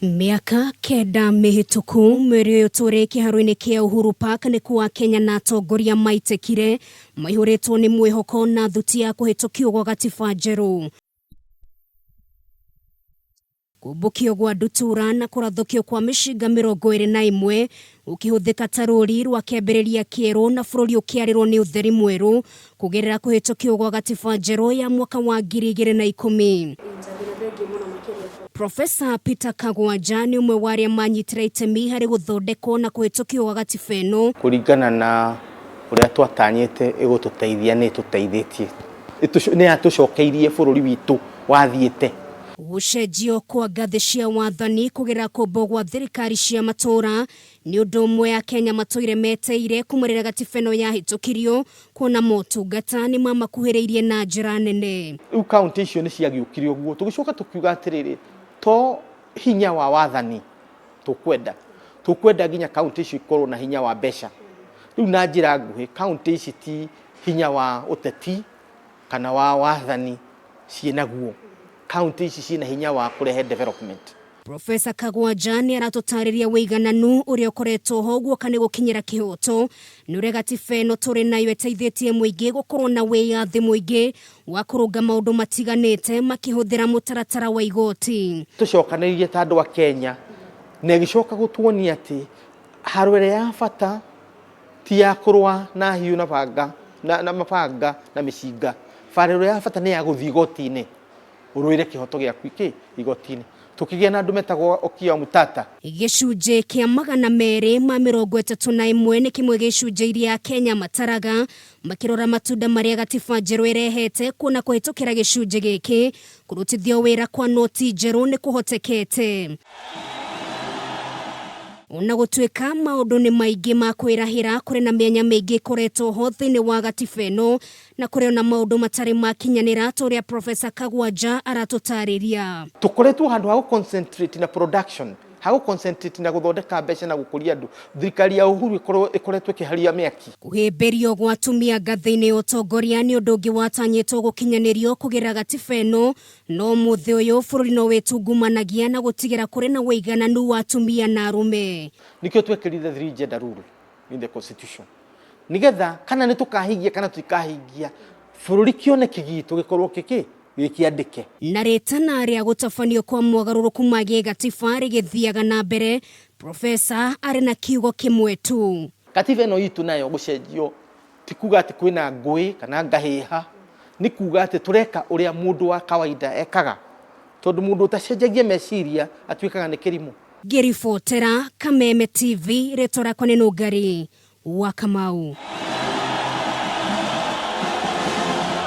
Miaka kenda mihituku mweri utore kiharoini kia Uhuru Park ni kuwa Kenya na atongoria maitekire maihuritwo ni mwihoko na thuti ya kuhitukio gwa gatiba njeru. Kubukio gwa ndutura na kurathukio kwa mishinga 21 ukihuthika ta ruri rwa kiambiriria kieru na bururi ukiarirwo ni utheri mweru kugerera kuhitukio gwa gatiba njeru ya mwaka wa 2010. Profesa Peter Kagwanja ni umwe wa aria manyitire itemi hari guthondekwo na kuhitukio gwa gatiba ino. Kuringana na uria twatanyite igututeithia ni tuteithitie ni atucokeirie bururi witu wathiite. Gucenjio kwa ngathĩ cia wathani kugerera kumbo gwa thirikari cia matura ni undu umwe ya Kenya matoire meteire kumurira gatiba ino yahitukirio kuona motungata ni mamakuhĩrĩirie na njĩra nene. Riu county icio ni ciagiukirio guo tugicoka tukiuga atiriri to hinya wa wathani tukwenda nginya county icio ikorwo na hinya wa mbeca. Riu na njĩra nguhĩ county ici ti hinya wa uteti kana wa wathani cienaguo. County ici ciina hinya wa kurehe development. Profesa Kagwanja ni aratutariria wigananu uria ukoretwo ho guoka ni gukinyira kihoto ni uria gatiba ino turi nayo eteithĩtie muingi gukorwo na wiyathi muingi wa kurunga maundu matiganite makihuthira mutaratara wa igoti. Tucokanĩrĩrie ta andũ a Kenya na igicoka gutuonia ati harwere ya bata ti ya kurwa na hiu na banga na mabanga na mĩcinga. Farero ya bata ni ya guthii igoti-ini uruire kihoto gya kwiki igoti-ini tukigia na andu metagwo okia mutata. Gicunje kia 231 ni kimwe gicunje iria Kenya mataraga makirora matunda maria gatiba njeru irehete kuna kuhitukira gicunje giki kurutithio wira kwa noti njeru ni kuhotekete. Ona gutwika maundu ni maingi ma kwirahira kuri na mianya mingi koretwo ho thiini wa gatiba ino na kuri ona maundu matari makinyanira turia Profesa Kagwanja aratutariria. Tukoretwo handu ha concentrate na production, ha concentrate na guthondeka mbeca na gukuria andu. Thirikari ya Uhuru ikoretwo ikiharia miaki. Kuhimbirio gwa atumia ngathĩ-inĩ utongoria ni undu ungi watanyitwo gukinyanirio kugerera gatiba ino no muthi uyu bururi no witungumanagia na gutigira kuri na wigananu wa atumia na arume. Nikio twekirire 3 gender rule in the constitution. Nigetha kana ni tukahingia kana tukahingia bururi kioneki gitu gikorwo kiki gikiandike. Na ritana ria gutafanio kwa mwagaruruku magie gatiba rigithiaga na mbere Profesa ari na kiugo kimwe tu. Gatiba ino itu nayo gucenjio tikuga ati kwina ngui kana ngahiha ni kuga ati tureka uria mundu wa kawaida ekaga tondu mundu utacenjagia meciria atwikaga ni kirimu. Ngiribotera Kameme TV ritora kwa neno ngari wa Kamau.